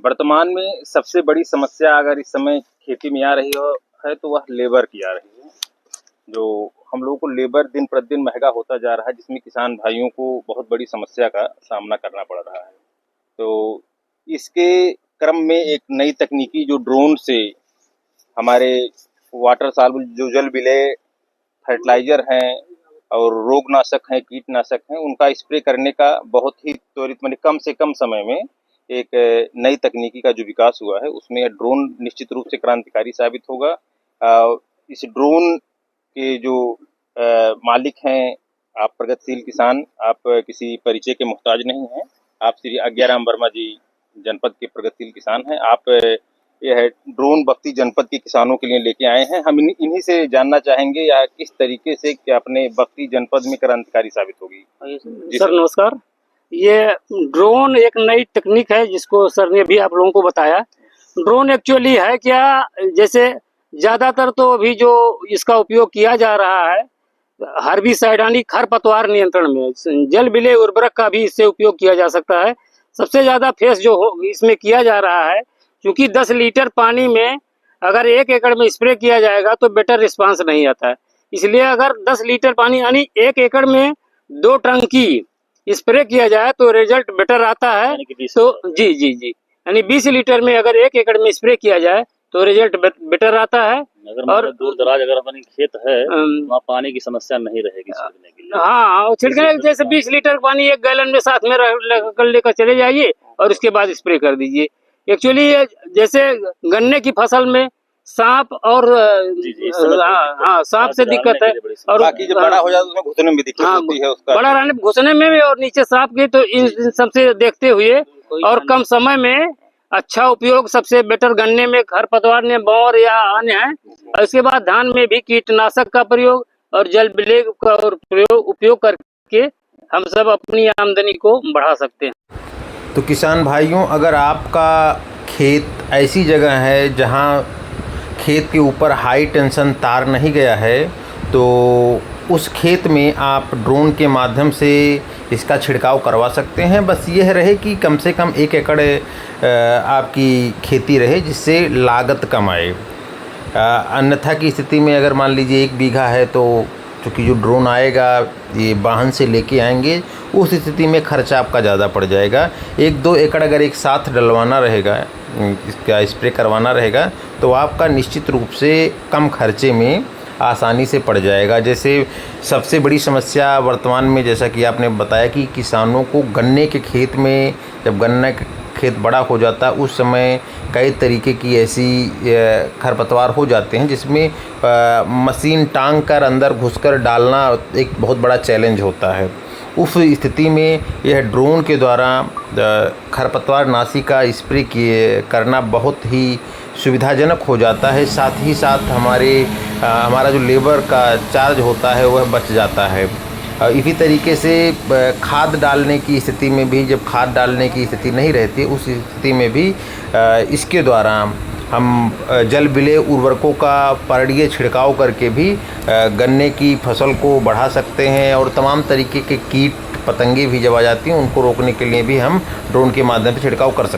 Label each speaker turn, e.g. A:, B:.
A: वर्तमान में सबसे बड़ी समस्या अगर इस समय खेती में आ रही है तो वह लेबर की आ रही है। जो हम लोगों को लेबर दिन प्रतिदिन महंगा होता जा रहा है, जिसमें किसान भाइयों को बहुत बड़ी समस्या का सामना करना पड़ रहा है। तो इसके क्रम में एक नई तकनीकी जो ड्रोन से हमारे वाटर सॉल्युबल जो जल विलेय फर्टिलाइजर हैं और रोगनाशक हैं, कीटनाशक हैं, उनका स्प्रे करने का बहुत ही त्वरित माने कम से कम समय में एक नई तकनीकी का जो विकास हुआ है, उसमें ड्रोन निश्चित रूप से क्रांतिकारी साबित होगा। इस ड्रोन के जो मालिक हैं, आप प्रगतिशील किसान, आप किसी परिचय के मोहताज नहीं हैं। आप श्री आज्ञाराम वर्मा जी जनपद के प्रगतिशील किसान हैं। आप यह ड्रोन बस्ती जनपद के किसानों के लिए लेके आए हैं। हम इन्हीं से जानना चाहेंगे या किस तरीके से क्या अपने बस्ती जनपद में क्रांतिकारी साबित होगी।
B: सर नमस्कार। ये ड्रोन एक नई तकनीक है जिसको सर ने भी आप लोगों को बताया। ड्रोन एक्चुअली है क्या, जैसे ज्यादातर तो अभी जो इसका उपयोग किया जा रहा है हर्बिसाइड यानी खरपतवार नियंत्रण में, जल विलेय उर्वरक का भी इससे उपयोग किया जा सकता है। सबसे ज्यादा फेस जो इसमें किया जा रहा है, क्योंकि 10 लीटर पानी में अगर 1 एकड़ में स्प्रे किया जाएगा तो बेटर रिस्पांस नहीं आता है। इसलिए अगर 10 लीटर पानी यानी 1 एकड़ में 2 टंकी स्प्रे किया जाए तो रिजल्ट बेटर आता है। तो जी जी जी यानी 20 लीटर में अगर 1 एकड़ में स्प्रे किया जाए तो रिजल्ट बेटर आता है।
C: और दूर दराज अगर अपनी खेत है तो वहाँ पानी की समस्या नहीं रहेगी छिड़कने के लिए।
B: हाँ, छिड़कने जैसे 20 लीटर पानी 1 गैलन में साथ में लेकर चले जाइए और उसके बाद स्प्रे कर दीजिए। एक्चुअली जैसे गन्ने की फसल में सांप और सांप से दिक्कत है, और
A: बाकी जब बड़ा हो जाता है उसमें घुसने में भी दिक्कत होती है। उसका
B: बड़ा रहने घुसने में भी और नीचे सांप की, तो इन सबसे देखते हुए और कम समय में अच्छा उपयोग सबसे बेटर गन्ने में खरपतवार ने बौर या अन्य है। और इसके बाद धान में भी कीटनाशक का प्रयोग और जल विलेय का उपयोग करके हम सब अपनी आमदनी को बढ़ा सकते हैं।
D: तो किसान भाइयों, अगर आपका खेत ऐसी जगह है जहां खेत के ऊपर हाई टेंशन तार नहीं गया है, तो उस खेत में आप ड्रोन के माध्यम से इसका छिड़काव करवा सकते हैं। बस यह रहे कि कम से कम 1 एकड़ आपकी खेती रहे, जिससे लागत कम आए। अन्यथा की स्थिति में अगर मान लीजिए 1 बीघा है तो चूँकि जो ड्रोन आएगा ये वाहन से लेके आएंगे, उस स्थिति में खर्चा आपका ज़्यादा पड़ जाएगा। 1-2 एकड़ अगर एक साथ डलवाना रहेगा, इसका स्प्रे करवाना रहेगा, तो आपका निश्चित रूप से कम खर्चे में आसानी से पड़ जाएगा। जैसे सबसे बड़ी समस्या वर्तमान में, जैसा कि आपने बताया कि किसानों को गन्ने के खेत में, जब गन्ना खेत बड़ा हो जाता है उस समय कई तरीके की ऐसी खरपतवार हो जाते हैं जिसमें मशीन टांग कर अंदर घुसकर डालना एक बहुत बड़ा चैलेंज होता है। उस स्थिति में यह ड्रोन के द्वारा खरपतवार नाशी का स्प्रे करना बहुत ही सुविधाजनक हो जाता है। साथ ही साथ हमारा जो लेबर का चार्ज होता है वह बच जाता है। इसी तरीके से खाद डालने की स्थिति में भी, जब खाद डालने की स्थिति नहीं रहती, उस स्थिति में भी इसके द्वारा हम जल विलेय उर्वरकों का परड़ीय छिड़काव करके भी गन्ने की फसल को बढ़ा सकते हैं। और तमाम तरीके के कीट पतंगे भी जब आ जाती हैं उनको रोकने के लिए भी हम ड्रोन के माध्यम से छिड़काव कर सकते हैं।